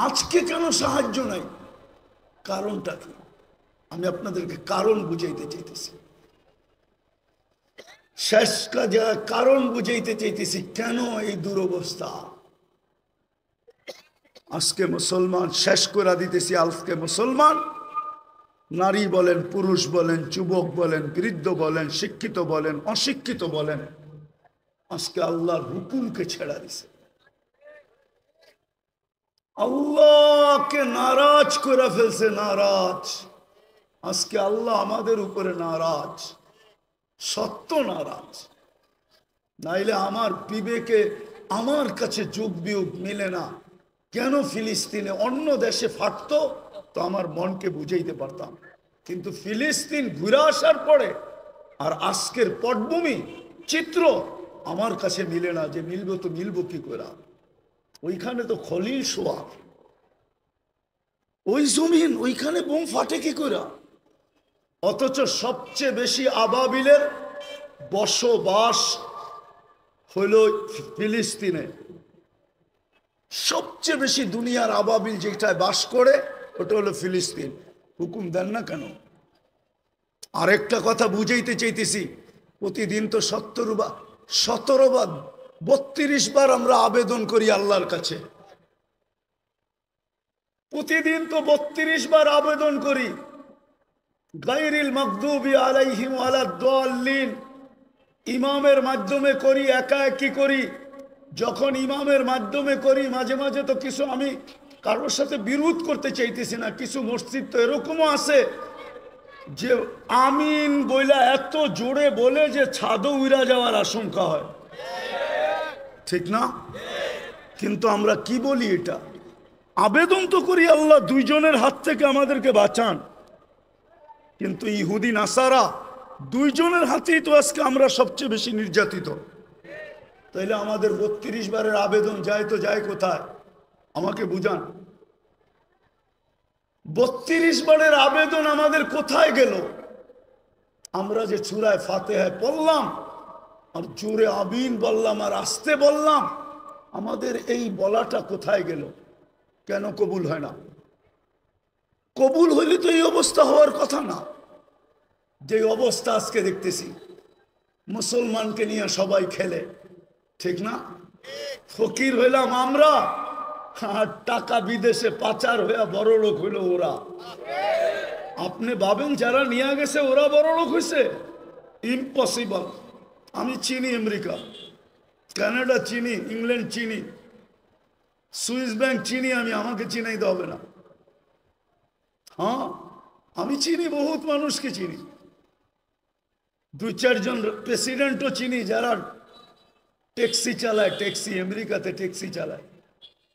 আজকে কেন সাহায্য নাই? কারণটা কি? আমি আপনাদেরকে কারণ বুঝাইতে চাইতেছি। শেষ কাজে কারণ বুঝাইতে চাইতেছি কেন এই দুরবস্থা। আজকে মুসলমান শেষ করে দিতেছি। আজকে মুসলমান নারী বলেন, পুরুষ বলেন, যুবক বলেন, বৃদ্ধ বলেন, শিক্ষিত বলেন, অশিক্ষিত বলেন, আজকে আল্লাহর হুকুমকে ছেড়া দিছে। আল্লাহকে নারাজ করে ফেলছে। নারাজ। আজকে আল্লাহ আমাদের উপরে নারাজ, সত্য নারাজ। নাইলে আমার বিবেকে আমার কাছে যুগ বিয়োগ মিলে না। কেন ফিলিস্তিনে অন্য দেশে ফাটতো তো আমার মনকে বুঝাইতে পারতাম, কিন্তু ফিলিস্তিন ঘুরে আসার পরে আর আজকের পটভূমি চিত্র আমার কাছে মিলে না। যে মিলবো তো মিলবো কি করে? ওইখানে তো খলিল শোয়া, ওই জমিন, ওইখানে বোম ফাটে কি করে? অথচ সবচেয়ে বেশি আবাবিলের বসবাস হইল ফিলিস্তিনে। সবচেয়ে বেশি দুনিয়ার আবাবিল যেটায় বাস করে ওটা হলো ফিলিস্তিন। হুকুম দেন না কেন? আরেকটা কথা বুঝাইতে চাইতেছি। প্রতিদিন তো 17 বার 32 বার আমরা আবেদন করি আল্লাহর কাছে। প্রতিদিন তো 32 বার আবেদন করি। গায়রিল মাগদুবি আলাইহিম ওয়ালাদ-দাল্লিন ইমামের মাধ্যমে করি, একা একই করি। যখন ইমামের মাধ্যমে করি মাঝে মাঝে তো কিছু, আমি কারোর সাথে বিরোধ করতে চাইতেছি না, কিছু মসজিদ তো এরকমও আছে যে আমিন বইলা এত জোরে বলে যে ছাদও উড়া যাওয়ার আশঙ্কা হয়, ঠিক না? কিন্তু আমরা কি বলি? এটা আবেদন তো করি আল্লাহ দুইজনের হাত থেকে আমাদেরকে বাঁচান, কিন্তু ইহুদি নাসারা দুইজনের হাতেই তো আজকে আমরা সবচেয়ে বেশি নির্যাতিত। তাইলে আমাদের 32 বারের আবেদন যায় তো যায় কোথায়? আমাকে বুঝান। 32 বারের আবেদন আমাদের কোথায় গেল? আমরা যে সূরায়ে ফাতিহা পড়লাম আর জোরে আমিন বললাম আর আস্তে বললাম, আমাদের এই বলাটা কোথায় গেল? কেন কবুল হয় না? কবুল হইলে তো এই অবস্থা হওয়ার কথা না। যে অবস্থা আজকে দেখতেছি, মুসলমানকে নিয়ে সবাই খেলে, ঠিক না? ফকির হইলাম আমরা, আর টাকা বিদেশে পাচার হইয়া বড় লোক হইল ওরা। আপনি ভাবেন যারা নিয়ে গেছে ওরা বড় লোক হয়েছে? ইম্পসিবল। আমি চিনি আমেরিকা, কানাডা চিনি, ইংল্যান্ড চিনি, সুইস ব্যাংক চিনি। আমি, আমাকে চিনাইতে হবে না। হ্যাঁ, আমি চিনি, বহুত মানুষকে চিনি, 2-4 জন প্রেসিডেন্টও চিনি যারা ট্যাক্সি চালায়। ট্যাক্সি আমেরিকাতে ট্যাক্সি চালায়,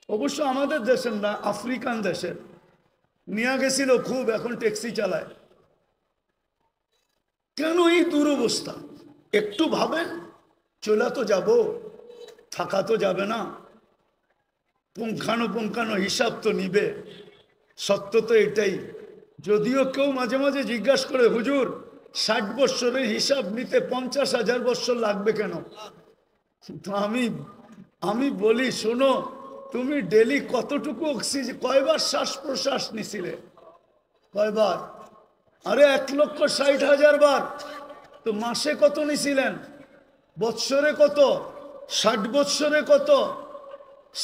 অবশ্য আমাদের দেশের না, আফ্রিকান দেশের। নিয়ে গেছিল খুব, এখন ট্যাক্সি চালায়। কেন এই দুরবস্থা? একটু ভাবেন। চলে তো যাব, থাকা তো যাবে না, পুঙ্খানো হিসাব তো নিবে। সত্য তো এটাই। যদিও কেউ মাঝে মাঝে জিজ্ঞাসা করে, হুজুর 60 বৎসরের হিসাব নিতে 50,000 বৎসর লাগবে কেন? তো আমি বলি, শোনো, তুমি ডেলি কতটুকু অক্সিজেন, কয়বার শ্বাস প্রশ্বাস নিছিলে? কয়বার? আরে 1,60,000 বার। তো মাসে কত নিছিলেন? বৎসরে কত? 60 বৎসরে কত?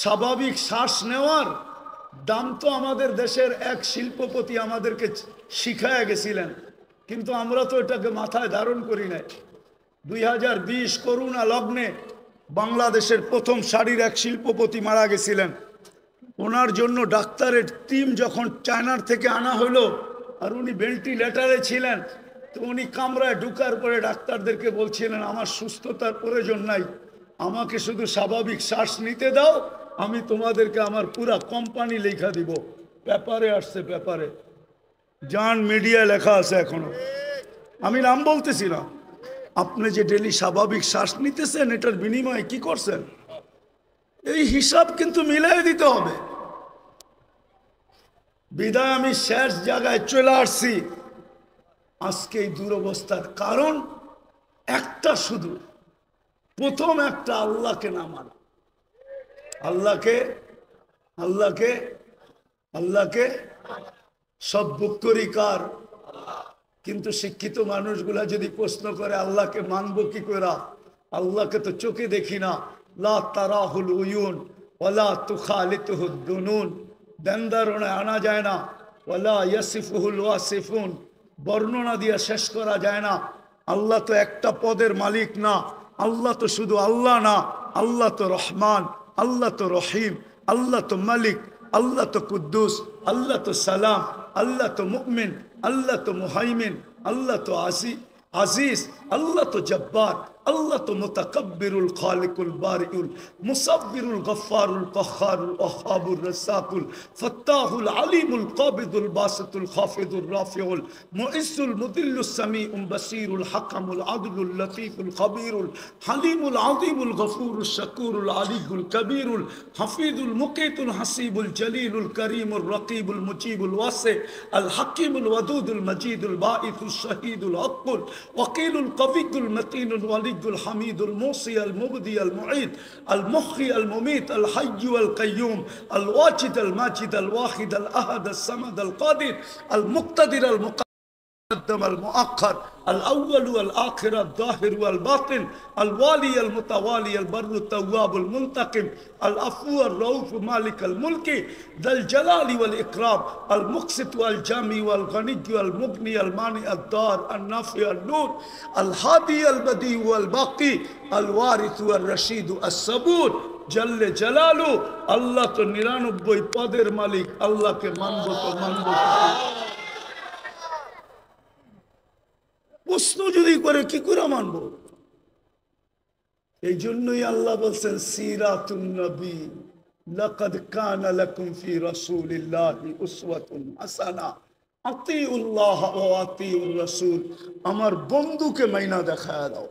স্বাভাবিক শ্বাস নেওয়ার দাম তো আমাদের দেশের এক শিল্পপতি আমাদেরকে শিখায় গেছিলেন, কিন্তু আমরা তো এটাকে মাথায় ধারণ করি নাই। 2020 করোনা লগ্নে বাংলাদেশের প্রথম সারির এক শিল্পপতি মারা গেছিলেন। ওনার জন্য ডাক্তারের টিম যখন চায়নার থেকে আনা হলো, আর উনি ভেন্টিলেটারে ছিলেন, তো উনি কামরায় ঢুকার পরে ডাক্তারদেরকে বলছিলেন, আমার সুস্থতার প্রয়োজন নাই, আমাকে শুধু স্বাভাবিক শ্বাস নিতে দাও, আমি তোমাদেরকে আমার পুরা কোম্পানি লেখা দিব। পেপারে আসছে, পেপারে জান, মিডিয়া লেখা আছে এখনো। আমি নাম বলতেছি না। আপনি যে ডেলি স্বাভাবিক শ্বাস নিতেছেন, এটার বিনিময়ে কি করছেন? এই হিসাব কিন্তু মিলাই দিতে হবে। বিদায় আমি শেষ জায়গায় চলে আসছি। আজকে এই দুরবস্থার কারণ একটা, শুধু প্রথম একটা, আল্লাহকে না মানা। আল্লাহকে আল্লাহকে সব বুক করি কার? কিন্তু শিক্ষিত মানুষগুলা যদি প্রশ্ন করে আল্লাহকে মানবো কি করে, আল্লাহকে তো চোখে দেখি না, লা তারাহুল উয়ুন ওয়ালা তুখালিতুহুদ দুনুন, ধ্যান ধারণায় আনা যায় না, ওয়ালা ইয়াসিফুহুল ওয়াসিফুন, বর্ণনা দিয়ে শেষ করা যায় না। আল্লাহ তো একটা পদের মালিক না, আল্লাহ তো শুধু আল্লাহ না, আল্লাহ তো রহমান, আল্লাহ তো রহিম, আল্লাহ তো মালিক, আল্লাহ তো কুদ্দুস, আল্লাহ তো সালাম, আল্লাহ তো মুমিন, আল্লাহ তো মুহাইমিন, আল্লাহ তো আজিজ, আল্লাহ তো জব্বার, আল্লাহ তো মুতাকাব্বিরুল খালিকুল বারিউল মুসাব্বিরুল গফফারুল কহ্হারুল ওয়াহ্হাবুর রাসাকুল ফাত্তাহুল আলিমুল কাবিদুল বাসিতুল খাফিদুর রাফিউল মুইজ্জুল মুদিল্লুস সামিউল বাসিরুল হাকামুল আদলুল লতীফুল খবীরুল হালিমুল আযীমুল গফুরুশ শাকুরুল আলিয়ুল কবীরুল হাফিজুল মুকিতুল হাসিবুল জলিলুল করিমুর রকিবুল মুজিবুল ওয়াসি আল হাকিমুল ওয়াদুদুল মজিদুল বাঈসুশ শহীদুল হকুল ওয়াকিলুল কবিয়ুল মতিনুল ওয়ালিয়ুল হামিদুল মুসি আল মুবদি আল মুঈদ আল মুহয়ি আল মুমীত আল হায়্যু আল কাইয়্যুম আল ওয়াজিদ আল মাজিদ আল ওয়াহিদ আল আহাদ আল সামাদ আল কাদির আল মুক্তাদির আল المقدم المؤخر الأول والآخر الظاهر والباطن الوالي المتوالي البر التواب المنتقم العفو الرؤوف مالك الملك ذا الجلال والإكرام المقسط والجامع والغني والمغني المانع الضار النافع النور الهادي البديع والباقي الوارث والرشيد الصبور জল্লে জালালু। আল্লাহ তো 99 পদের মালিক, আল্লাহকে মানব তো মানব। প্রশ্ন যদি করে কি করে মানব? এই জন্যই আল্লাহ বলছেন সিরাতুন নবী লাকাদ কানা লাকুম ফি রাসূলিল্লাহি উসওয়াতুন হাসানা আতিউল্লাহ ওয়া আতিউর রাসূল। আমার বন্ধুকে মাইনা দেখায় দাও।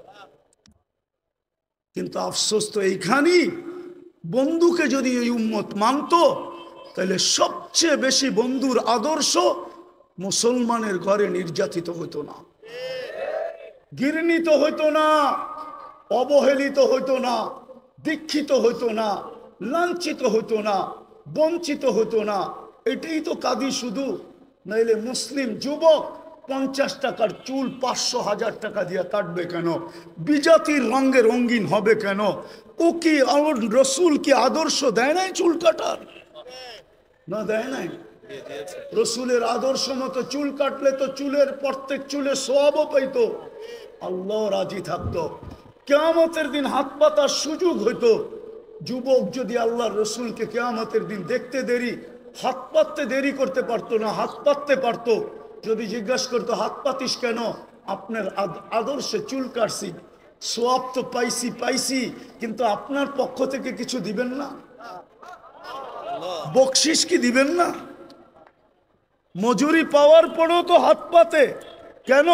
কিন্তু আফসোস তো এইখানেই, বন্ধুকে যদি এই উম্মত মানতো তাহলে সবচেয়ে বেশি বন্ধুর আদর্শ মুসলমানের ঘরে নির্যাতিত হতো না, ঘৃণিত হইতো না, অবহেলিত হইতো না, দীক্ষিত হইতো না, লাঞ্ছিত হইতো না, বঞ্চিত হইতো না। এটাই তো কাঁদি শুধু। নাইলে মুসলিম যুবক 50 টাকার চুল 500,000 টাকা দিয়ে কাটবে কেন? বিজাতির রঙে রঙিন হবে কেন? ও কি রসুল কি আদর্শ দেয় নাই চুল কাটার? না, দেয় নাই। রসুলের আদর্শ মতো চুল কাটলে তো চুলের প্রত্যেক চুলে সওয়াবও পাইতো, আল্লাহ রাজি থাকতো, কিয়ামতের দিন হাত পাতার সুযোগ হইতো। যুবক যদি আল্লাহর রসুলকে কিয়ামতের দিন দেখতে দেরি, হাত পাততে দেরি করতে পারতো না, হাত পাততে পারতো। যদি জিজ্ঞাসা করতো হাত পাতিস কেন? আপনার আদর্শে চুল কাটছি, সওয়াব তো পাইছি, কিন্তু আপনার পক্ষ থেকে কিছু দিবেন না? বকশিস কি দিবেন না? মজুরি পাওয়ার পরেও তো হাত পাতে কেন?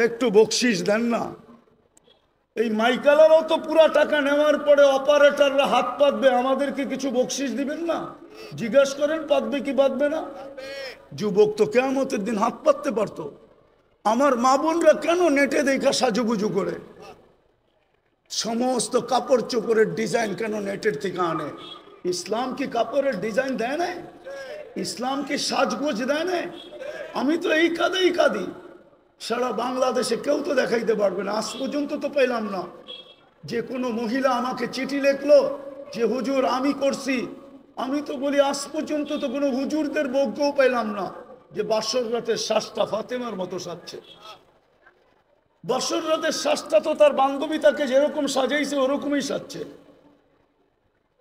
একটু বকশিস দেন না। এই মাইকালারাও তো পুরা টাকা নেওয়ার পরে অপারেটররা হাত পাতবে, আমাদেরকে কিছু বকশিস দিবেন না? জিজ্ঞাসা করেন পাতবে কি পাতবে না? যুবক তো কিয়ামতের দিন হাত পাততে পারতো। আমার মা বোনরা কেন নেটে দেখা সাজুগুজু করে? সমস্ত কাপড় চোপড়ের ডিজাইন কেন নেটের থেকে আনে? ইসলাম কি কাপড়ের ডিজাইন দেয় না? ইসলাম কি সাজগোজ দেয় না? আমি তো এই কাঁদি। সারা বাংলাদেশে কেউ তো দেখাইতে পারবে না, আজ পর্যন্ত তো পেলাম না যে কোনো মহিলা আমাকে চিঠি লিখলো যে হুজুর আমি করছি। আমি তো বলি আজ পর্যন্ত তো কোনো হুজুরদের বউকেও পেলাম না যে বাসর রাতের শ্বাসটা ফাতেমার মতো সাজছে। বাসর রাতের শ্বাসটা তো তার বান্ধবী তাকে যেরকম সাজাইছে ওরকমই সাজছে,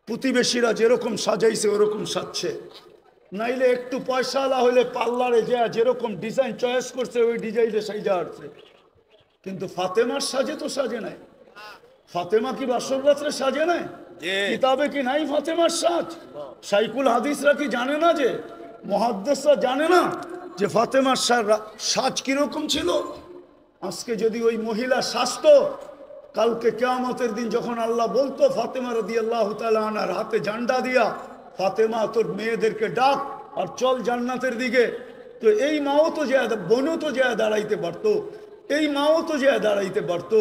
প্রতিবেশীরা যেরকম সাজাইছে ওরকম সাজছে। নাইলে একটু পয়সাওয়ালা হলে পার্লারে যা যেরকম ডিজাইন চয়েস করছে ওই ডিজাইনে সাজা আসছে। কিন্তু ফাতেমার সাজে তো সাজে নাই। ফাতেমা কি বাসর রাত্রে সাজে নাই? কিতাবে কি নাই ফাতেমার সাজ? শাইখুল হাদিসরা কি জানে না, যে মুহাদ্দিসরা জানে না যে ফাতেমার সাজ কিরকম ছিল? আজকে যদি ওই মহিলা সাজতো, কালকে কিয়ামতের দিন যখন আল্লাহ বলতো ফাতেমা রাদিয়াল্লাহু তাআলা আনহার হাতে ঝান্ডা দিয়া, ফাতেমা তোর মেয়েদেরকে ডাক আর চল জান্নাতের দিকে, তো এই মাও তো যে বোনও তো যে দাঁড়াইতে পারতো, এই মাও তো যে দাঁড়াইতে পারতো,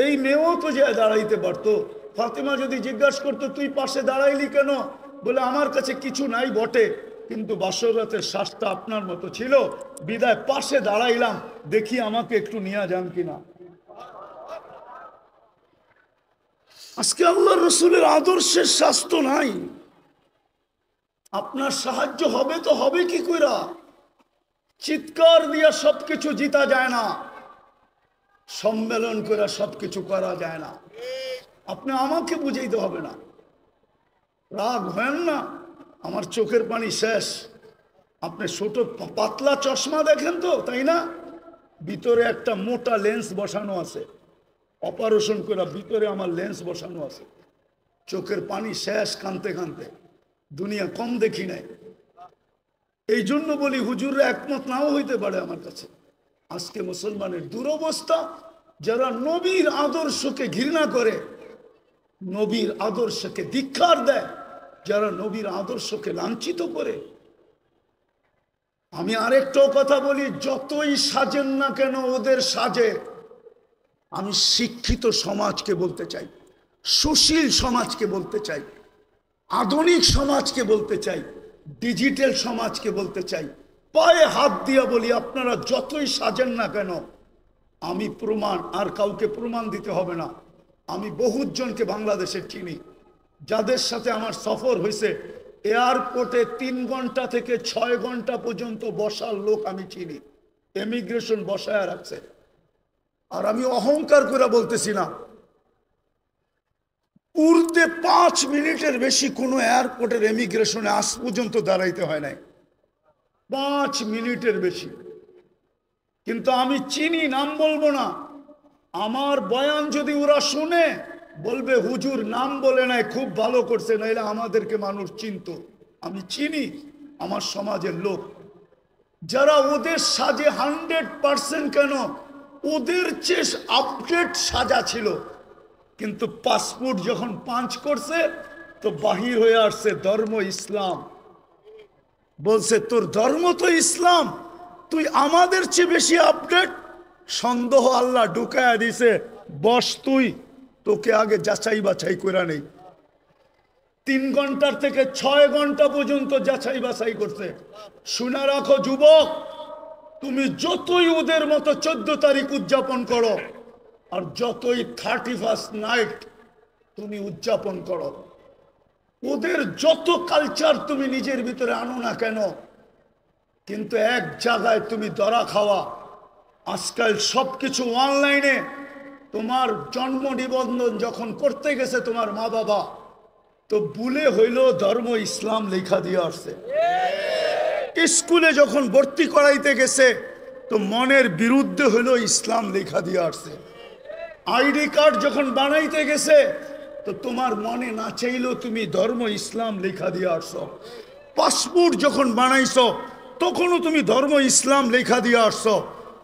এই মেয়েও তো যে দাঁড়াইতে পারতো। ফাতেমা যদি জিজ্ঞাসা করতো তুই পাশে দাঁড়াইলি কেন? বলে আমার কাছে কিছু নাই বটে, কিন্তু বাসর রাতের শ্বাসটা আপনার মতো ছিল, বিদায় পাশে দাঁড়াইলাম, দেখি আমাকে একটু নিয়ে যান কিনা। আজকে আল্লাহ রসুলের আদর্শের স্বাস্থ্য নাই। আপনার সাহায্য হবে তো হবে কি কইরা? চিৎকার দিয়া সবকিছু জিতা যায় না, সম্মেলন করে সবকিছু করা যায় না। আপনি আমাকে বুঝাইতে হবে না, রাগ হয় না। আমার চোখের পানি শেষ। আপনি ছোট পাতলা চশমা দেখেন তো, তাই না? ভিতরে একটা মোটা লেন্স বসানো আছে, অপারেশন করে ভিতরে আমার লেন্স বসানো আছে। চোখের পানি শেষ, কানতে কানতে। দুনিয়া কম দেখি নাই। এই জন্য বলি হুজুররা একমত নাও হইতে পারে আমার কাছে। আজকে মুসলমানের দুরবস্থা, যারা নবীর আদর্শকে ঘৃণা করে, নবীর আদর্শকে ধিক্কার দেয়, যারা নবীর আদর্শকে লাঞ্ছিত করে। আমি আরেকটাও কথা বলি, যতই সাজেন না কেন ওদের সাজে। আমি শিক্ষিত সমাজকে বলতে চাই, সুশীল সমাজকে বলতে চাই, আধুনিক সমাজকে বলতে চাই, ডিজিটাল সমাজকে বলতে চাই, পায়ে হাত দিয়া বলি, আপনারা যতই সাজেন না কেন, আমি প্রমাণ, আর কাউকে প্রমাণ দিতে হবে না। আমি বহুত জনকে বাংলাদেশের চিনি, যাদের সাথে আমার সফর হয়েছে। এয়ারপোর্টে 3 ঘন্টা থেকে 6 ঘন্টা পর্যন্ত বসার লোক আমি চিনি, ইমিগ্রেশন বসায় রাখছে। আর আমি অহংকার করে বলতেছি না, উর্দে 5 মিনিটের বেশি কোনো এয়ারপোর্টের ইমিগ্রেশনে আজ পর্যন্ত দাঁড়াইতে হয় নাই, 5 মিনিটের বেশি। কিন্তু আমি চিনি, নাম বলবো না। আমার বয়ান যদি ওরা শুনে, বলবে হুজুর নাম বলে নাই, খুব ভালো করছে, নাইলে আমাদেরকে মানুষ চিনত। আমি চিনি আমার সমাজের লোক, যারা ওদের সাজে 100% কেন, ওদের চেয়ে আপডেট সাজা ছিল। কিন্তু পাসপোর্ট যখন পাঞ্চ করছে, তো বাহির হয়ে আসছে ধর্ম ইসলাম। বলছে তোর ধর্ম তো ইসলাম, তুই আমাদের চেয়ে বেশি আপডেট। সন্দেহ আল্লাহ ঢুকায়া দিছে, বস তুই, তোকে আগে যাচাই বাছাই করে নেই। 3 ঘন্টার থেকে 6 ঘন্টা পর্যন্ত যাচাই বাছাই করছে। শুনে রাখো যুবক, তুমি যতই ওদের মতো 14 তারিখ উদযাপন করো, আর যতই 31st নাইট তুমি উদযাপন করো, ওদের যত কালচার তুমি নিজের ভিতরে আনো না কেন, কিন্তু এক জায়গায় তুমি ধরা খাওয়া। আজকাল সবকিছু অনলাইনে। তোমার জন্ম নিবন্ধন যখন করতে গেছে তোমার মা বাবা, তো ভুলে হইল ধর্ম ইসলাম লেখা দিয়ে আসছে। স্কুলে যখন ভর্তি করাইতে গেছে, তো মনের বিরুদ্ধে হইল ইসলাম লেখা দিয়ে আসছে। আইডি কার্ড যখন বানাইতে গেছে, তো তোমার মনে না চাইলেও তুমি ধর্ম ইসলাম লেখা দিয়ে আসছো। পাসপোর্ট যখন বানাইছো, তখনও তুমি ধর্ম ইসলাম লেখা দিয়ে আসছো।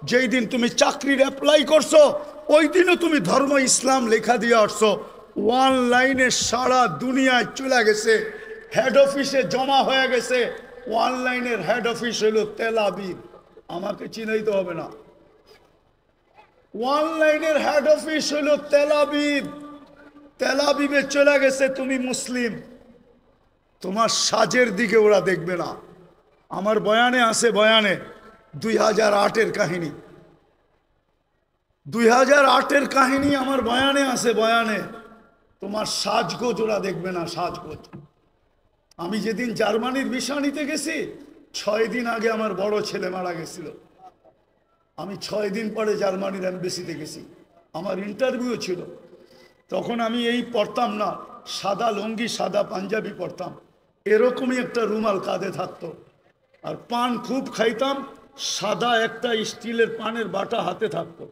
যেই দিন তুমি চাকরির অ্যাপ্লাই করছো, ওই দিনও তুমি ধর্ম ইসলাম লেখা দিয়ে আসছো। অনলাইনে সারা দুনিয়ায় চলে গেছে, হেড অফিসে জমা হয়ে গেছে। অনলাইনের হেড অফিস হলো তেল আবিব, আমাকে চিনাইতে হবে না। অনলাইনের হেড অফিস হলো তেল আবিব। তেল আবিবে চলে গেছে, তুমি মুসলিম, তোমার সাজের দিকে ওরা দেখবে না। আমার বয়ানে আছে, বয়ানে 2008-এর কাহিনী, 2008-এর কাহিনী আমার বয়ানে আছে, বয়ানে। তোমার সাজগোজ ওরা দেখবে না, সাজগোজ। আমি যেদিন জার্মানির ভিসা নিতে গেছি, 6 দিন আগে আমার বড় ছেলে মারা গেছিল। আমি 6 দিন পরে জার্মানির এমবেসিতে গেছি, আমার ইন্টারভিউ ছিল। তখন আমি এই পরতাম না, সাদা লুঙ্গি সাদা পাঞ্জাবি পরতাম, এরকমই একটা রুমাল কাঁধে থাকতো। আর পান খুব খাইতাম, সাদা একটা স্টিলের পানের বাটা হাতে থাকতো,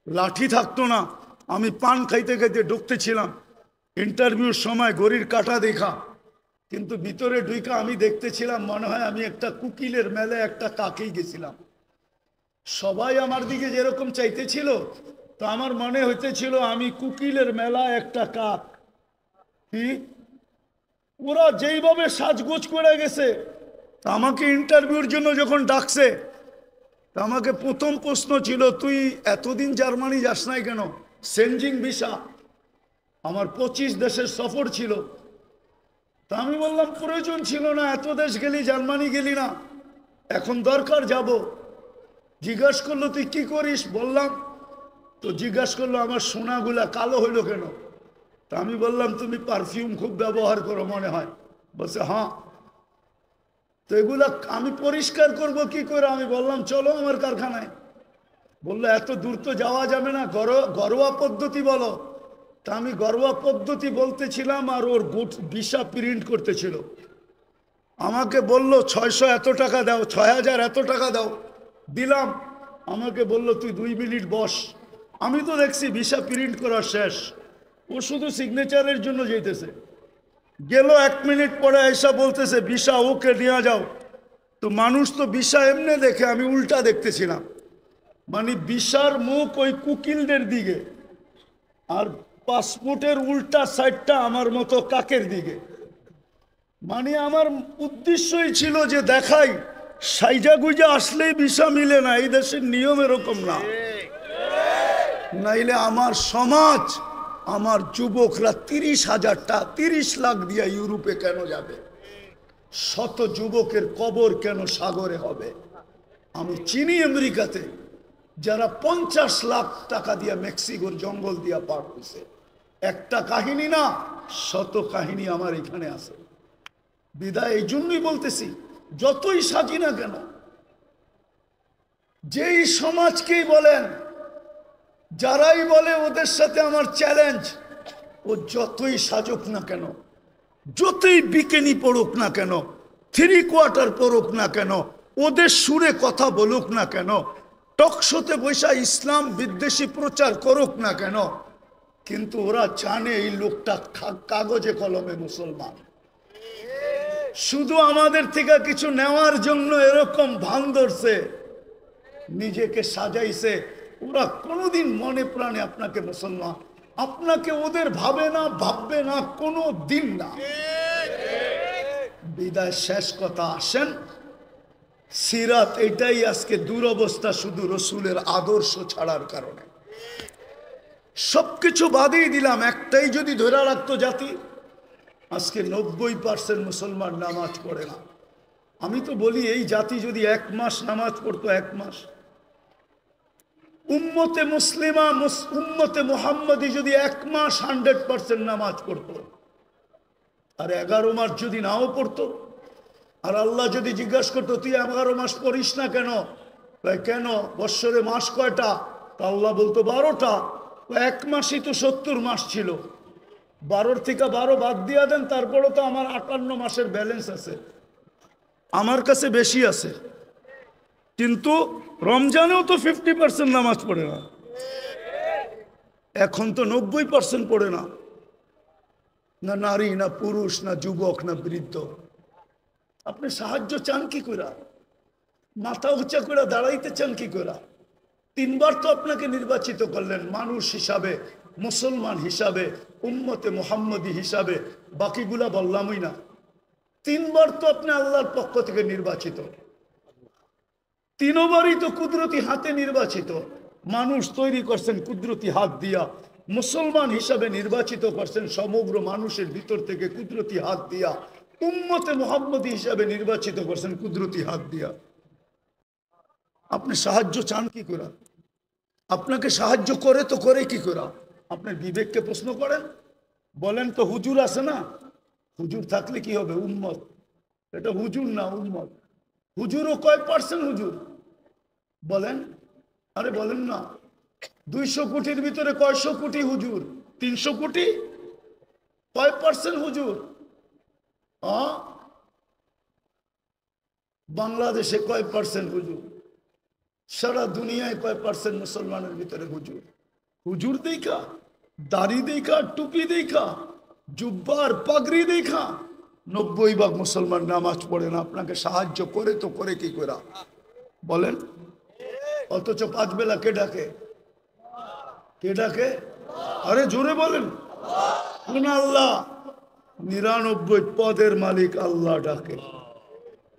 লাঠি থাকতো না। আমি পান খাইতে খাইতে ঢুকতেছিলাম। ইন্টারভিউর সময় ঘড়ির কাঁটা দেখা, কিন্তু ভিতরে ঢুইকা আমি দেখতেছিলাম, মনে হয় আমি একটা কুকিলের মেলে একটা কাকেই গেছিলাম। সবাই আমার দিকে যেরকম চাইতেছিল, তো আমার মনে হইতেছিল আমি কুকিলের মেলা একটা কাক। কি ওরা যেইভাবে সাজগোজ করে গেছে, আমাকে ইন্টারভিউর জন্য যখন ডাকছে, তা আমাকে প্রথম প্রশ্ন ছিল, তুই এতদিন জার্মানি যাস নাই কেন? সেনজিং ভিসা, আমার 25 দেশের সফর ছিল। তা আমি বললাম প্রয়োজন ছিল না, এত দেশ গেলি, জার্মানি গেলি না, এখন দরকার যাব। জিজ্ঞাসা করলো তুই কি করিস, বললাম। তো জিজ্ঞাসা করলো আমার সোনাগুলা কালো হইলো কেন? তা আমি বললাম তুমি পারফিউম খুব ব্যবহার করো মনে হয়। বলছে হ্যাঁ। তো এগুলা আমি পরিষ্কার করব কি করে? আমি বললাম চলো আমার কারখানায়। বললো এত দূর তো যাওয়া যাবে না, ঘরোয়া পদ্ধতি বলো। তা আমি ঘরোয়া পদ্ধতি বলতেছিলাম, আর ওর ভিসা প্রিন্ট করতেছিল। আমাকে বলল 600 এত টাকা দাও, 6000 এত টাকা দাও। দিলাম। আমাকে বলল তুই 2 মিনিট বস। আমি তো দেখছি ভিসা প্রিন্ট করা শেষ, ও শুধু সিগনেচারের জন্য যেতেছে। গেল 1 মিনিট পরে এসা বলতেছে ভিসা ওকে নিয়ে যাও। তো মানুষ তো ভিসা এমনি দেখে, আমি উল্টা দেখতেছিলাম। মানে ভিসার মুখ ওই কুকিলদের দিকে, আর পাসপোর্টের উল্টা সাইডটা আমার মতো কাকের দিকে। মানে আমার উদ্দেশ্যই ছিল যে দেখাই সাইজা গুইজা আসলেই ভিসা মিলে না, এই দেশের নিয়ম এরকম না। নাইলে আমার সমাজ, আমার যুবকরা 30 লাখ দিয়ে ইউরোপে কেন যাবে? শত যুবকের কবর কেন সাগরে হবে? আমি চিনি আমেরিকাতে যারা 50 লাখ টাকা দিয়ে মেক্সিকোর জঙ্গল দিয়া পার হয়েছে। একটা কাহিনী না, শত কাহিনী আমার এখানে আছে। বিদায় এই জন্যই বলতেছি, যতই সাজি না কেন, যেই সমাজকেই বলেন, যারাই বলে ওদের সাথে আমার চ্যালেঞ্জ, ও যতই সাজুক না কেন, যতই বিকেনি পড়ুক না কেন, 3/4 পড়ুক না কেন, ওদের সুরে কথা বলুক না কেন, টকশোতে বৈশা ইসলাম বিদ্বেষী প্রচার করুক না কেন, কিন্তু ওরা জানে এই লোকটা কাগজে কলমে মুসলমান। শুধু আমাদের থেকে কিছু নেওয়ার জন্য এরকম ভান ধরছে, নিজেকে সাজাইছে। ওরা কোনোদিন মনে প্রাণে আপনাকে মুসলমান, আপনাকে ওদের ভাবে না, ভাববে না, কোনো দিন না। বিদায় শেষ কথা, আসেন সিরাত এটাই আজকে দুরবস্থা, শুধু রসুলের আদর্শ ছাড়ার কারণে। সবকিছু বাদেই দিলাম, একটাই যদি ধরে রাখতো জাতি, আজকে 90% মুসলমান নামাজ পড়ে না। আমি তো বলি এই জাতি যদি 1 মাস নামাজ পড়তো, 1 মাস, উম্মতে মুসলিমা, উম্মতে মুহাম্মদী যদি 1 মাস 100% নামাজ পড়তো, আর 11 মাস যদি নাও পড়তো, আর আল্লাহ যদি জিজ্ঞাসা করতো তুই 11 মাস পড়িস না কেন? কেন, বৎসরে মাস কয়টা? তা আল্লাহ বলতো 12টা। 1 মাসই তো 70 মাস ছিল, 12 থেকে 12 বাদ দিয়া দেন, তারপরে তো আমার 58 মাসের ব্যালেন্স আছে, আমার কাছে বেশি আছে। কিন্তু রমজানেও তো 50% নামাজ পড়ে না, এখন তো 90% পড়ে না, না নারী, না পুরুষ, না যুবক, না বৃদ্ধ। আপনি সাহায্য চান কি করে? মাথা উঁচা করে দাঁড়াইতে চান কি করে? 3 বার তো আপনাকে নির্বাচিত করলেন মানুষ হিসাবে, মুসলমান হিসাবে, উম্মতে মুহাম্মদী হিসাবে, বাকিগুলা বললামই না। 3 বার তো আপনি আল্লাহর পক্ষ থেকে নির্বাচিত, 3 বারই তো কুদরতি হাতে নির্বাচিত। মানুষ তৈরি করছেন কুদরতি হাত দিয়া, মুসলমান হিসাবে নির্বাচিত করছেন সমগ্র মানুষের ভিতর থেকে কুদরতি হাত দিয়া, উম্মতে মুহাম্মদী হিসাবে নির্বাচিত করছেন কুদরতি হাত দিয়া। আপনি সাহায্য চান কি করে? আপনাকে সাহায্য করে তো করে কি করে? আপনার বিবেককে প্রশ্ন করেন, বলেন তো হুজুর আছে না, হুজুর থাকলে কি হবে? উম্মত, এটা হুজুর না উম্মত। হুজুরও কয় পার্সেন্ট হুজুর বলেন? আরে বলেন না, 200 কোটির ভিতরে কয়শো কোটি হুজুর? 300 কোটি? কয় পার্সেন্ট হুজুর? বাংলাদেশে কয় পার্সেন্ট হুজুর? সারা দুনিয়ায় কয় পার্সেন্ট মুসলমানের ভিতরে হুজুর? হুজুর দেখা, দাড়ি দেখা, টুপি দেখা, জুব্বার পাগড়ি দেখা 90% মুসলমান নামাজ পড়ে না। আপনাকে সাহায্য করে তো করে কি করে বলেন? অথচ 5 বেলা কে ডাকে? কে ডাকে? আরে জোরে বলেন। কোন আল্লাহ? 99 পদের মালিক আল্লাহ ডাকে।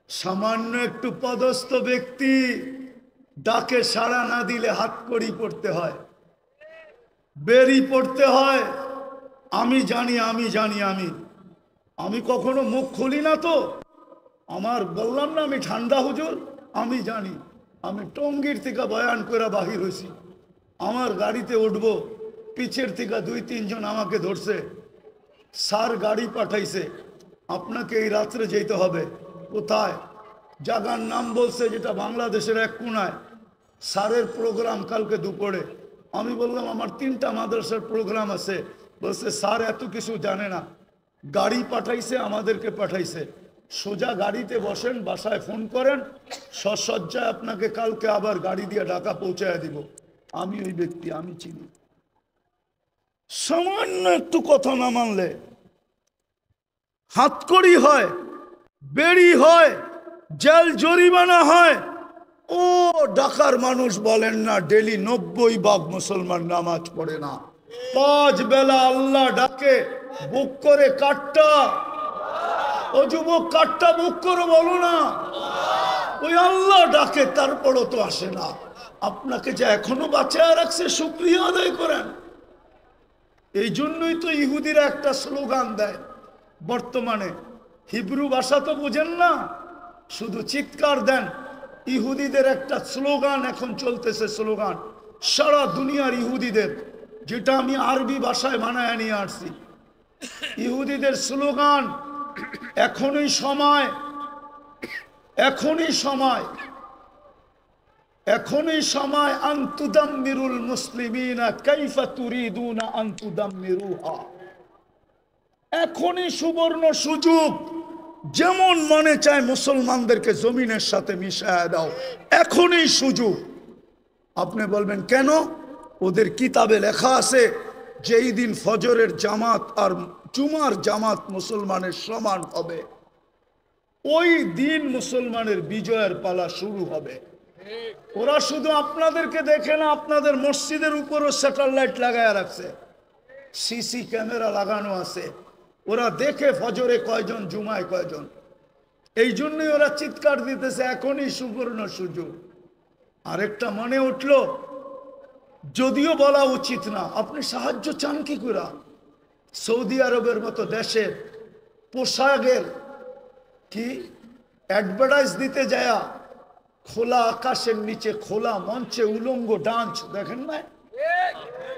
সামান্য একটু পদস্থ ব্যক্তি ডাকে সাড়া না দিলে হাত কড়ি পড়তে হয়, বেরি পড়তে হয়। আমি জানি, আমি জানি, আমি আমি কখনো মুখ খুলি না তো। আমার বললাম না আমি ঠান্ডা হুজুর, আমি জানি। আমি টঙ্গীর থেকে বয়ান করে বাহির হয়েছি, আমার গাড়িতে উঠবো, পিছের থেকে 2-3 জন আমাকে ধরছে, স্যার গাড়ি পাঠাইছে, আপনাকে এই রাত্রে যেতে হবে। কোথায়? জায়গার নাম বলছে, যেটা বাংলাদেশের এক কোনায়। স্যারের প্রোগ্রাম কালকে দুপুরে। আমি বললাম আমার 3টা মাদ্রাসার প্রোগ্রাম আছে। বলছে স্যার এত কিছু জানে না, গাড়ি পাঠাইছে, আমাদেরকে পাঠাইছে, সোজা গাড়িতে বসেন, বাসায় ফোন করেন, সসজ্জায় আপনাকে কালকে আবার গাড়ি দিয়ে ঢাকা পৌঁছায় দিব। আমি ওই ব্যক্তি, আমি চিনি। সামান্য একটু কথা না মানলে হাতকড়ি হয়, বেড়ি হয়, জেল জরিমানা হয়। ও ঢাকার মানুষ বলেন না ডেলি 90 ভাগ মুসলমান নামাজ পড়ে না, 5 বেলা আল্লাহ ডাকে, বুক করে কাটটা। ও যুবক, কাটটা বুক করে বলো না, ওই আল্লাহ ডাকে, তারপরও তো আসে না। আপনাকে যে এখনো বাঁচায় রাখছে, শুকরিয়া আদায় করেন। এই জন্যই তো ইহুদিরা একটা স্লোগান দেয় বর্তমানে। হিব্রু ভাষা তো বুঝেন না, শুধু চিৎকার দেন। ইহুদিদের একটা স্লোগান এখন চলতেছে, স্লোগান সারা দুনিয়ার ইহুদিদের, যেটা আমি আরবি ভাষায় বানায় নিয়ে আসছি। ইহুদিদের স্লোগান, এখনই সময়, এখনই সময়, এখনই সময়, আনতুদাম্মিরুল মুসলিমিনা কাইফা তুরিদুনা আনতুদাম্মিরুহা। এখনই সুবর্ণ সুযোগ, যেমন মনে চায় মুসলমানদেরকে জমিনের সাথে মিশায় দাও, এখনই সুযোগ। আপনি বলবেন কেন? ওদের কিতাবে লেখা আছে যেই দিন ফজরের জামাত আর জুমার জামাত মুসলমানের সমান হবে, ওই দিন মুসলমানের বিজয়ের পালা শুরু হবে। ওরা শুধু আপনাদেরকে দেখে না, আপনাদের মসজিদের উপরও স্যাটেলাইট লাগায় রাখছে, সিসি ক্যামেরা লাগানো আছে। ওরা দেখে ফজরে কয়জন, জুমায় কয়জন। এই জন্যই ওরা চিৎকার দিতেছে এখনই সুবর্ণ সুযোগ। আরেকটা মনে উঠল, যদিও বলা উচিত না, আপনি সাহায্য চান কি করে? সৌদি আরবের মতো দেশে পোশাকের কি অ্যাডভার্টাইজ দিতে যায়, খোলা আকাশের নিচে খোলা মঞ্চে উলঙ্গ ডান্স দেখেন না?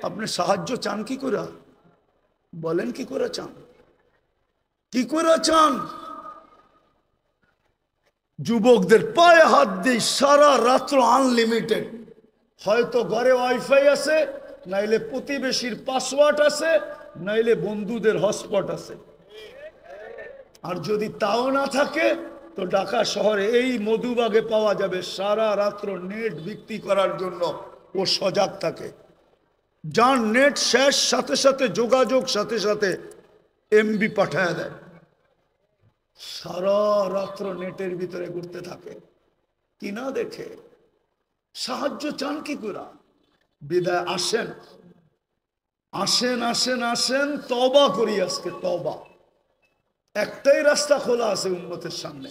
আপনি সাহায্য চান কি করে? বলেন কি করে চান? কি করে চান? যুবকদের পায়ে হাত দিই, সারা রাত্র আনলিমিটেড। হয়তো ঘরে ওয়াইফাই আছে, নাইলে প্রতিবেশীর পাসওয়ার্ড আছে, নাইলে বন্ধুদের হটস্পট আছে। আর যদি তাও না থাকে তো ঢাকা শহরে এই মধুবাগে পাওয়া যাবে, সারা রাত্র নেট বিক্রি করার জন্য ও সজাগ থাকে। যার নেট শেষ, সাথে সাথে যোগাযোগ, সাথে সাথে এমবি পাঠায় দেয়, সারা রাত্র নেটের ভিতরে ঘুরতে থাকে। কি না দেখে? সাহায্য চান কি করে? বিদায় আসেন, আসেন, আসেন, আসেন, তওবা করি আজকে, তওবা। একটাই রাস্তা খোলা আছে উম্মতের সামনে,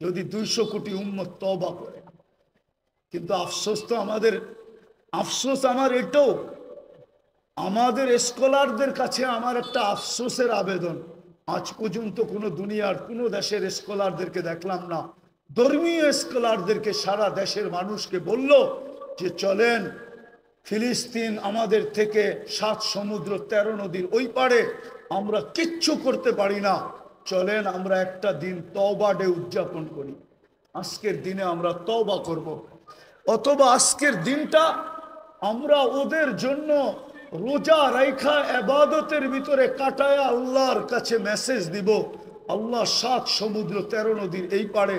যদি 200 কোটি উম্মত তওবা করে। কিন্তু আফসোস তো আমাদের, আফসোস আমার এটাও, আমাদের স্কলারদের কাছে আমার একটা আফসোসের আবেদন, আজ পর্যন্ত কোনো দুনিয়ার কোনো দেশের স্কলারদেরকে দেখলাম না, ধর্মীয় স্কলারদেরকে সারা দেশের মানুষকে বলল যে চলেন ফিলিস্তিন আমাদের থেকে 7 সমুদ্র 13 নদীর ওই পারে, আমরা কিচ্ছু করতে পারি না, চলেন আমরা একটা দিন তওবা ডে উদযাপন করি। আজকের দিনে আমরা তওবা করব, অথবা আজকের দিনটা আমরা ওদের জন্য রোজা রাইখা ইবাদতের ভিতরে কাটায় আল্লাহর কাছে মেসেজ দিব, আল্লাহ 7 সমুদ্র 13 নদীর এই পারে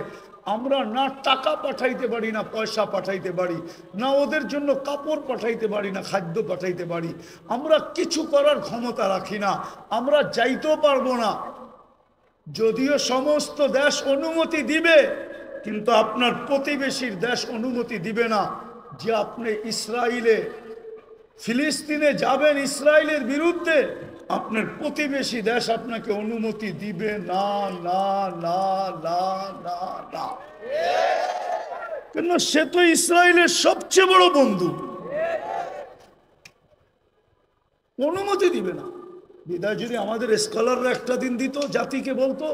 আমরা না টাকা পাঠাইতে পারি, না পয়সা পাঠাইতে পারি, না ওদের জন্য কাপড় পাঠাইতে পারি, না খাদ্য পাঠাইতে পারি, আমরা কিছু করার ক্ষমতা রাখি না, আমরা যাইতেও পারবো না। যদিও সমস্ত দেশ অনুমতি দিবে, কিন্তু আপনার প্রতিবেশীর দেশ অনুমতি দিবে না যে আপনি ইসরায়েলে, ফিলিস্তিনে যাবেন ইসরায়েলের বিরুদ্ধে, আপনার প্রতিবেশী দেশ আপনাকে অনুমতি দিবে না, না, না, না, না, না। কেন? সে তো ইসরায়েলের সবচেয়ে বড় বন্ধু, অনুমতি দিবে না। বিদায় যদি আমাদের স্কলাররা একটা দিন দিত, জাতিকে বলতো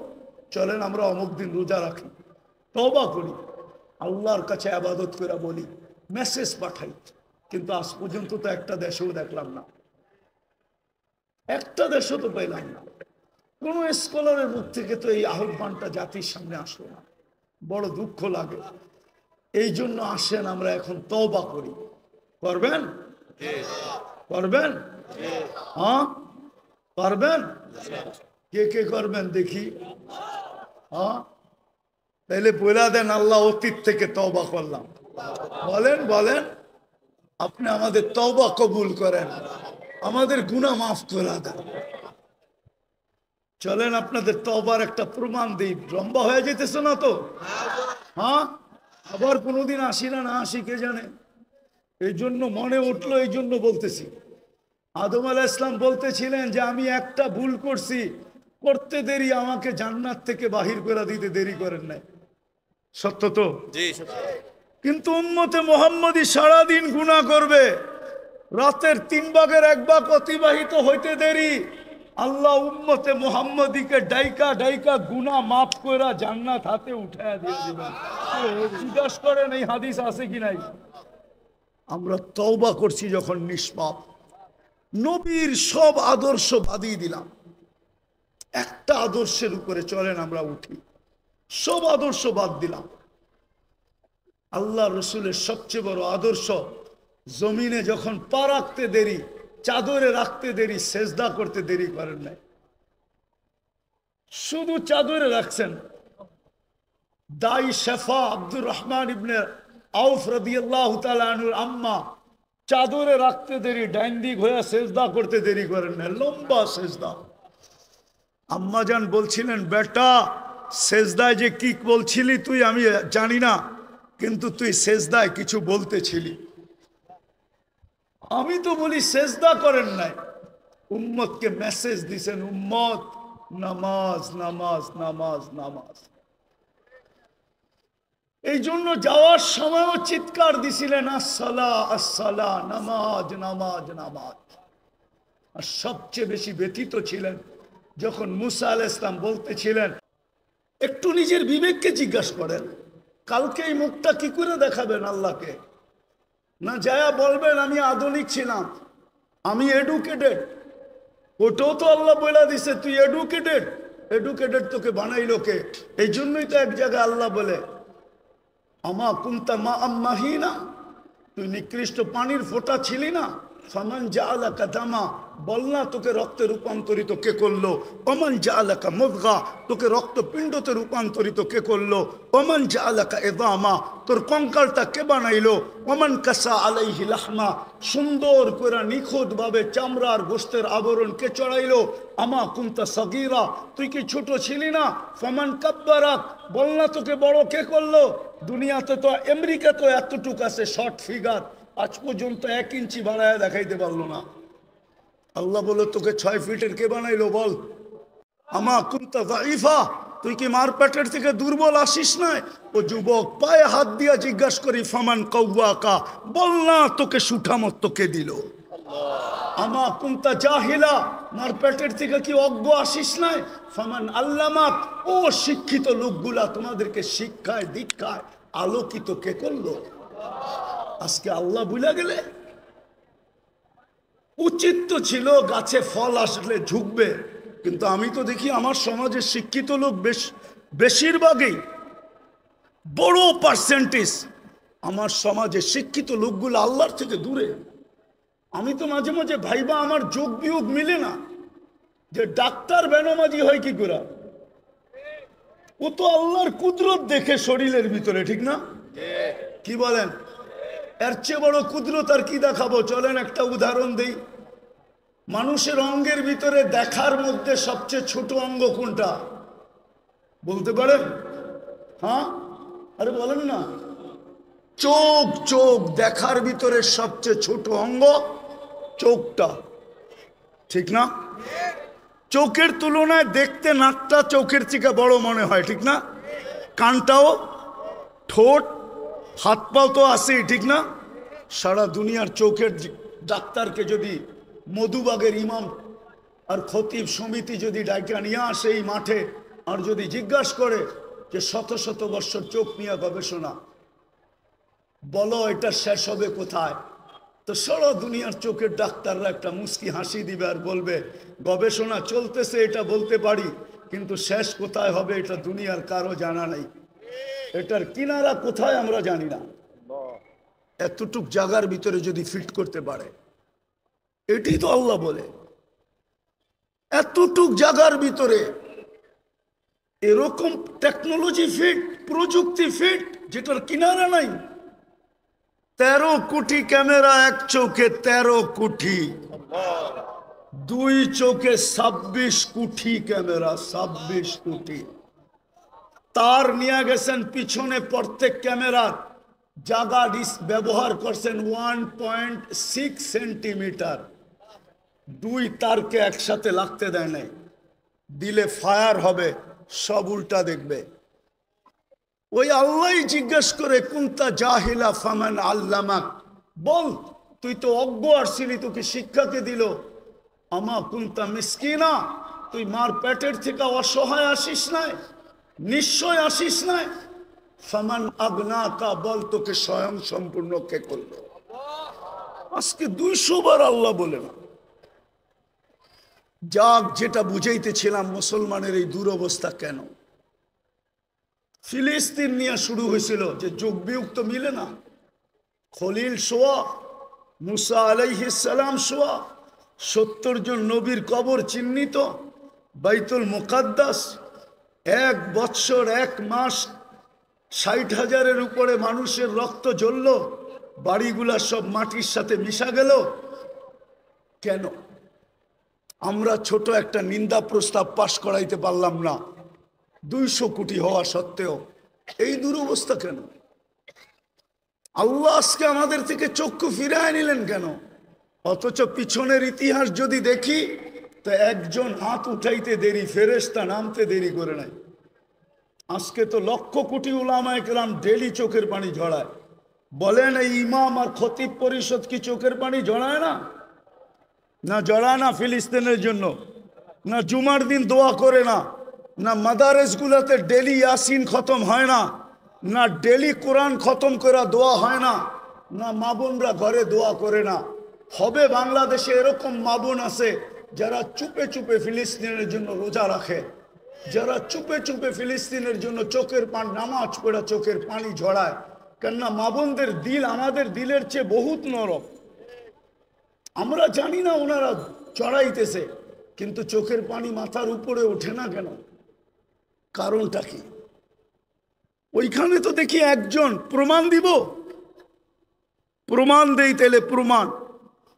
চলেন আমরা অমুক দিন রোজা রাখি, তওবা করি, আল্লাহর কাছে আবাদত করে বলি, মেসেজ পাঠাই। কিন্তু আজ পর্যন্ত তো একটা দেশেও দেখলাম না, একটা দেশও তো পেলাম না। কোন স্কলারের মুখ থেকে তো এই আহ্বানটা জাতির সামনে আসলো না। বড় দুঃখ লাগে। এই জন্য আসেন আমরা এখন তওবা করি। করবেন? করবেন? হ্যাঁ পারবেন? কে কে করবেন দেখি? হ্যাঁ তাইলে বলে দেন, আল্লাহ অতীত থেকে তওবা করলাম। বলেন বলেন, আপনি আমাদের তওবা কবুল করেন, আমাদের গুনাহ মাফ করে দেন। চলেন আপনাদের তওবার একটা প্রমাণ দিই। লম্বা হয়ে যেতেছে না তো? হ্যাঁ আবার কোনোদিন আসি না না আসি কে জানে। এই জন্য মনে উঠলো, এই জন্য বলতেছি। আদম আলাইহিস সালাম বলতেছিলেন যে আমি একটা ভুল করছি, করতে দেরি, আমাকে জান্নাত থেকে বাহির করে দিতে দেরি করেন নাই। সত্য তো? কিন্তু উম্মতে মুহাম্মদী সারাদিন গুনাহ করবে, রাতের 3 ভাগের 1 ভাগ অতিবাহিত হইতে দেরি, আল্লাহ উম্মতে মুহাম্মদীকে ডাইকা ডাইকা গুনাহ মাফ কইরা জান্নাত হাতে উঠায়া দিয়ে দিবেন। জিজ্ঞাসা করেন এই হাদিস আছে কি নাই? আমরা তওবা করছি যখন নিষ্পাপ, নবীর সব আদর্শ বাদিয়ে দিলাম, একটা আদর্শের উপরে চলেন আমরা উঠি, সব আদর্শ বাদ দিলাম। আল্লাহ রসুলের সবচেয়ে বড় আদর্শ, জমিনে যখন পা রাখতে দেরি, চাদরে রাখতে দেরি, সেজদা করতে দেরি করেন নাই, শুধু চাদরে রাখছেন। দাই শেফা আব্দুর রহমান ইবনে আউফ রাদিয়াল্লাহু তাআলা আনহুর আম্মা চাদরে রাখতে দেরি, ডাইন দিক হয়ে সেজদা করতে দেরি করেন না, লম্বা সেজদা। আম্মা জান বলছিলেন, বেটা সেজদায় যে কি বলছিলি তুই আমি জানি না, কিন্তু তুই সেজদায় কিছু বলতেছিলি। আমি তো বলি সেজদা করেন নাই। উম্মতকে মেসেজ দিছেন, উম্মত নামাজ নামাজ নামাজ নামাজ। এই জন্য যাওয়ার সময়ও চিৎকার দিছিলেন, আসসালা আসসালা, নামাজ নামাজ নামাজ। আর সবচেয়ে বেশি ব্যথিত ছিলেন যখন মুসা আলাইহিস সালাম বলতেছিলেন, একটু নিজের বিবেককে জিজ্ঞাসা করেন, কালকে এই মুখটা কি করে দেখাবেন আল্লাহকে? না যায়া বলবেন আমি আধুনিক ছিলাম, আমি এডুকেটেড। ওটাও তো আল্লাহ বলে দিছে তুই এডুকেটেড। এডুকেটেড তোকে বানাইলো কে? এই জন্যই তো এক জায়গায় আল্লাহ বলে, আমা কুনতা মা আম্মাহিনা, তুই নিকৃষ্ট পানির ফোঁটা ছিলি না। ফামান জাআলাকা দামা, বল না তোকে রক্তে রূপান্তরিত কে করলো? ওমান জাআলাকা মুদগা, তোকে রক্তপিণ্ডতে রূপান্তরিত কে করলো? ওমান জাআলাকা ইযামা, তোর কঙ্কালটা কে বানাইলো? ওমান কাসা আলাইহি লাহমা, সুন্দর করে নিখুঁতভাবে চামড়ার গোশতের আবরণ কে চড়াইলো? আমা কুনতা সগীরা, তুই কি ছোট ছিলি না? ফামান কাব্বারাক, বল না তোকে বড় কে করলো? দুনিয়াতে তো আমেরিকা তো এতটুকু আছে শর্ট ফিগার, আজ পর্যন্ত 1 ইঞ্চি বাড়ায় দেখাইতে পারলো না। আল্লাহ বলে তোকে 6 ফিটের কে বানাইলো বল? আমা কুনতা যাইফা, তুই কি মার পেটের থেকে দুর্বল আসিস না? ও যুবক, পায়ে হাত দিয়া জিজ্ঞাসা করি, ফামান কাওয়াকা, বল না তোকে সুঠামত কে দিল? আমা কুনতা জাহিলা, মার পেটের থেকে কি অজ্ঞ আসিস না? ফামান আল্লামাক, ও শিক্ষিত লোকগুলা তোমাদেরকে শিক্ষায় দীক্ষায় আলোকিত কে করলো? আজকে আল্লাহ ভুলে গেলে? উচিত তো ছিল গাছে ফল আসলে ঝুঁকবে, কিন্তু আমি তো দেখি আমার সমাজে শিক্ষিত লোক বেশিরভাগই, বড় পার্সেন্টেজ আমার সমাজে শিক্ষিত লোকগুলো আল্লাহর থেকে দূরে। আমি তো মাঝে মাঝে ভাইবা আমার যোগ বিয়োগ মিলে না, যে ডাক্তার বেনামাজি হয় কি করে? ও তো আল্লাহর কুদরত দেখে শরীরের ভিতরে, ঠিক না? কি বলেন? এর চেয়ে বড় কুদরত আর কি দেখাবো? চলেন একটা উদাহরণ দেই। মানুষের অঙ্গের ভিতরে দেখার মধ্যে সবচেয়ে ছোট অঙ্গ কোনটা বলতে পারেন? হ্যাঁ আরে বলেন না। চোখ। চোখ দেখার ভিতরে সবচেয়ে ছোট অঙ্গ চোখটা, ঠিক না? চোখের তুলনায় দেখতে নাকটা চোখের থেকে বড় মনে হয়, ঠিক না? কানটাও, ঠোঁট, হাত পাও তো আছেই, ঠিক না? সারা দুনিয়ার চোখের ডাক্তারকে যদি মধুবাগের ইমাম আর খতিব সমিতি যদি ডাইকা নিয়ে আসে এই মাঠে আর যদি জিজ্ঞাসা করে যে শত শত বৎসর চোখ নিয়ে গবেষণা, বলো এটা শেষ হবে কোথায়? তো সারা দুনিয়ার চোখের ডাক্তাররা একটা মুস্কি হাসি দিবে আর বলবে গবেষণা চলতেছে, এটা বলতে পারি, কিন্তু শেষ কোথায় হবে এটা দুনিয়ার কারো জানা নাই। এটার কিনারা কোথায় আমরা জানি না। এতটুক জায়গার ভিতরে যদি ফিট করতে পারে, এটি তো আল্লাহ বলে, এতটুক জায়গার ভিতরে এরকম টেকনোলজি ফিট, প্রযুক্তি ফিট, যেটার কিনারা নাই। 13 কোটি ক্যামেরা এক চোখে, 13 কোটি, 2 চোখে 26 কোটি ক্যামেরা, 26 কোটি। তার নিয়ে গেছেন পিছনে, প্রত্যেক ক্যামেরার জায়গা ব্যবহার করছেন 1.6 সেন্টিমিটার। 2 তারকে একসাথে লাগতে দেয় নাই, দিলে ফায়ার হবে, সব উল্টা দেখবে। ওই আল্লাহ জিজ্ঞেস করে কুনতা জাহিলা ফামান আল্লামাক, বল তুই তো অজ্ঞ আসছিলি, তোকে শিক্ষাকে দিল। আমা কুনতা মিসকিনা, তুই মার পেটের থেকে অসহায় আসিস নাই, নিশ্চয় আসিস নাই। ফামান আগনাকা, বল তোকে স্বয়ং সম্পূর্ণ কে করলো? আজকে 200 বার আল্লাহ বলে না। যাক, যেটা বুঝাইতেছিলাম, মুসলমানের এই দুরবস্থা কেন? ফিলিস্তিন নিয়ে শুরু হয়েছিল যে যুগ বিয়োগ তো মিলে না। খলিল সোয়া, মুসা আলাইহিস সালাম সোয়া, 70 জন নবীর কবর চিহ্নিত, বাইতুল মুকাদ্দাস, 1 বৎসর 1 মাস 60,000-এর উপরে মানুষের রক্ত জ্বলল, বাড়িগুলা সব মাটির সাথে মিশা গেল। কেন? আমরা ছোট একটা নিন্দা প্রস্তাব পাশ করাইতে পারলাম না, 200 কোটি হওয়া সত্ত্বেও। এই দুরবস্থা কেন? আল্লাহ আজকে আমাদের থেকে চক্ষু ফিরায় নিলেন কেন? অথচ পিছনের ইতিহাস যদি দেখি তো একজন হাত উঠাইতে দেরি, ফেরেশতা নামতে দেরি করে নাই। আজকে তো লক্ষ কোটি উলামায়ে কেরাম ডেলি চোখের পানি ঝরায়। বলেন এই ইমাম আর খতিব পরিষদ কি চোখের পানি ঝরায় না? না জড়ায় না ফিলিস্তিনের জন্য? না জুমার দিন দোয়া করে না? না মাদারেসগুলোতে ডেলি ইয়াসিন খতম হয় না? না ডেলি কোরআন খতম করা দোয়া হয় না? না মা বোনরা ঘরে দোয়া করে না? হবে বাংলাদেশে এরকম মা বোন আছে যারা চুপে চুপে ফিলিস্তিনের জন্য রোজা রাখে, যারা চুপে চুপে ফিলিস্তিনের জন্য চোখের পানি, নামাজ পড়া চোখের পানি ঝরায়। কেননা মা বোনদের দিল আমাদের দিলের চেয়ে বহুত নরম। আমরা জানি না ওনারা চড়াইতেছে, কিন্তু চোখের পানি মাথার উপরে ওঠে না কেন? কারণটা কি? ওইখানে তো দেখি একজন, প্রমাণ দিব, প্রমাণ দেই তাহলে প্রমাণ।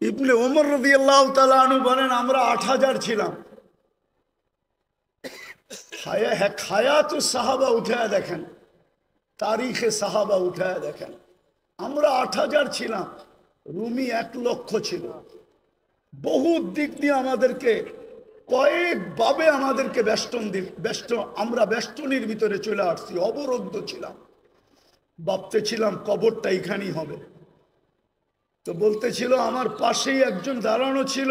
ইবনে ওমর রাদিয়াল্লাহু তাআলা আনহু বলেন আমরা 8000 ছিলাম। হায়াতু সাহাবা উঠায় দেখেন, তারিখে সাহাবা উঠায় দেখেন, আমরা 8000 ছিলাম, রুমি 1 লক্ষ ছিল। বহুত দিক দিয়ে আমাদেরকে কয়েকভাবে আমাদেরকে আমরা বেষ্টনীর ভিতরে চলে আসছি, অবরুদ্ধ ছিলাম। ভাবতেছিলাম কবরটা এখানেই হবে। তো বলতেছিল আমার পাশেই একজন দাঁড়ানো ছিল,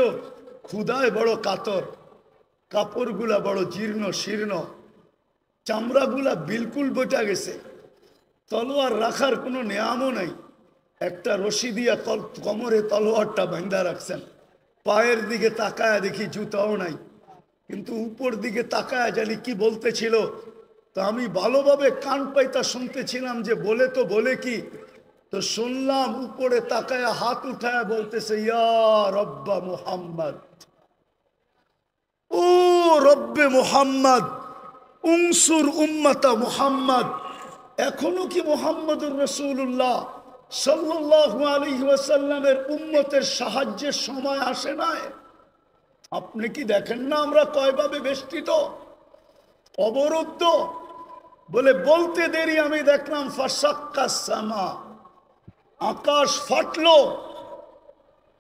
ক্ষুধায় বড় কাতর, কাপড়গুলা বড় জীর্ণ শীর্ণ, চামড়াগুলা বিলকুল বটা গেছে, তলোয়ার রাখার কোনো নেয়ামও নাই। একটা রশি দিয়া কোমরে তলোয়ারটা বাঁধা রাখছেন। পায়ের দিকে তাকায় দেখি জুতাও নাই, কিন্তু উপর দিকে তাকায় জানি কি বলতেছিল। তো আমি ভালোভাবে কান পাইতা শুনতেছিলাম যে বলে তো বলে কি। তো শুনলাম উপরে তাকায় হাত উঠায় বলতেছে ইয়া রব্বা মুহাম্মদ, ও রব্বে মুহাম্মদ, উনসুর উম্মতা মুহাম্মদ। এখনো কি মুহাম্মদুর রাসূলুল্লাহ সাল্লাল্লাহু আলাইহি ওয়াসাল্লামের উম্মতের সাহায্যের সময় আসে নাই? আপনি কি দেখেন না আমরা কয়ভাবে বেষ্টিত, অবরুদ্ধ? বলে বলতে দেরি আমি দেখলাম ফাসাক্কাস সামা, আকাশ ফাটলো।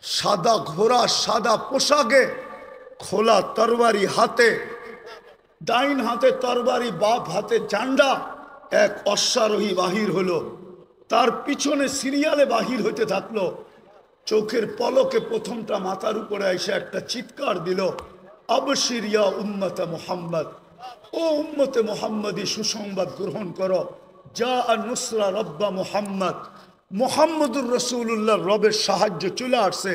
সাদা ঘোড়া, সাদা পোশাকে, খোলা তরবারি হাতে, ডাইন হাতে তরবারি, বাপ হাতে ঝান্ডা, এক অশ্বারোহী বাহির হলো। তার পিছনে সিরিয়ালে বাহির হইতে থাকলো। চোখের পলকে প্রথমটা মাথার উপরে এসে একটা চিৎকার দিল, আবশির ইয়া উম্মতে মুহাম্মদ, ও উম্মতে মুহাম্মদী সুসংবাদ গ্রহণ করো, যা নুসরা রব্বা মুহাম্মদ, মুহাম্মদুর রাসূলুল্লাহর রবের সাহায্য চলে আসছে।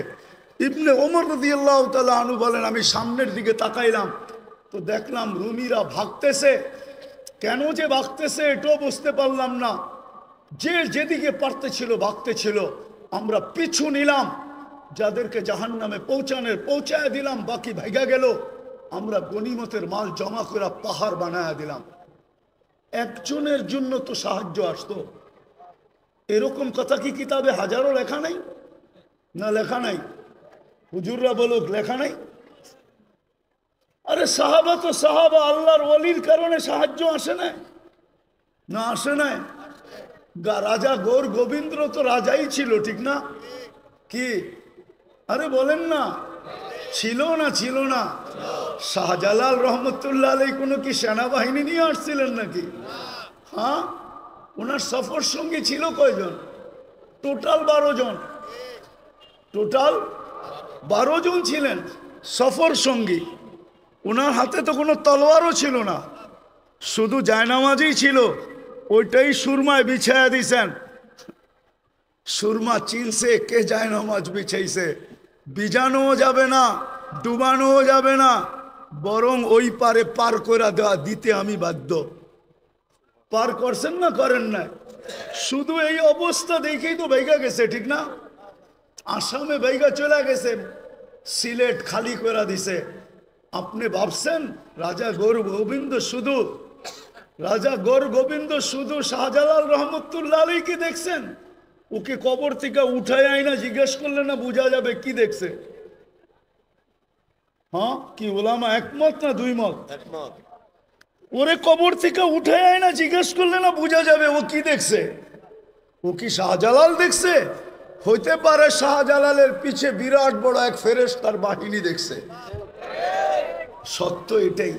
ইবনে ওমর রাদিয়াল্লাহু তাআলা আনহু বলেন, আমি সামনের দিকে তাকাইলাম তো দেখলাম রুমিরা ভাগতেছে। কেন যে ভাগতেছে এটাও বুঝতে পারলাম না। যে যেদিকে পারতেছিল ভাগতেছিল, আমরা পিছু নিলাম, যাদেরকে জাহান্নামে পৌঁছায় দিলাম, বাকি ভাইগা গেল। আমরা গনিমতের মাল জমা করে পাহাড় বানায় দিলাম। একজনের জন্য তো সাহায্য আসতো, এরকম কথা কি কিতাবে হাজারো লেখা নাই? না লেখা নাই? হুজুররা বলুক লেখা নাই? আরে সাহাবা তো সাহাবা, আল্লাহর ওলির কারণে সাহায্য আসে না? না আসে নাই? রাজা গৌর গোবিন্দ তো রাজাই ছিল, ঠিক না? কি আরে বলেন না, ছিল না ছিল না? শাহজালাল রহমতুল্লাহ আলাই কোনো কি সেনাবাহিনী নিয়ে আসছিলেন নাকি? হ্যাঁ, ওনার সফর সঙ্গী ছিল কয়জন? টোটাল 12 জন। টোটাল 12 জন ছিলেন সফর সঙ্গী। ওনার হাতে তো কোনো তলোয়ারও ছিল না, শুধু জায়নামাজই ছিল, ওইটাই সুরমায় বিছায়া দিছেন। সুরমা চিনছে কে জায়নামাজ বিছাইছে, বিজানোও যাবে না, ডুবানোও যাবে না, বরং ওই পারে পার করে দেওয়া দিতে আমি বাধ্য। পার করছেন না করেন না? শুধু এই অবস্থা দেখেই তো বাইগা গেছে, ঠিক না? আসামে বাইগা চলে গেছে, সিলেট খালি করে দিছে। আপনি ভাবছেন রাজা গৌর গোবিন্দ শুধু, রাজা গৌর গোবিন্দ শুধু শাহজালাল রহমতুল্লাহ আলাইকে দেখছেন? ওকে কবর থেকে উঠায় আয় না, জিজ্ঞেস করলে না বোঝা যাবে কি দেখছে? হ্যাঁ, কি ওলামা একমত না দুই মত? ওরে কবর থেকে উঠে আয় না, জিজ্ঞেস করলে না বোঝা যাবে ও কি দেখছে? ও কি শাহজালাল দেখছে? হইতে পারে শাহজালালের পিছে বিরাট বড় এক ফেরেশতার বাহিনী দেখছে। সত্য এটাই।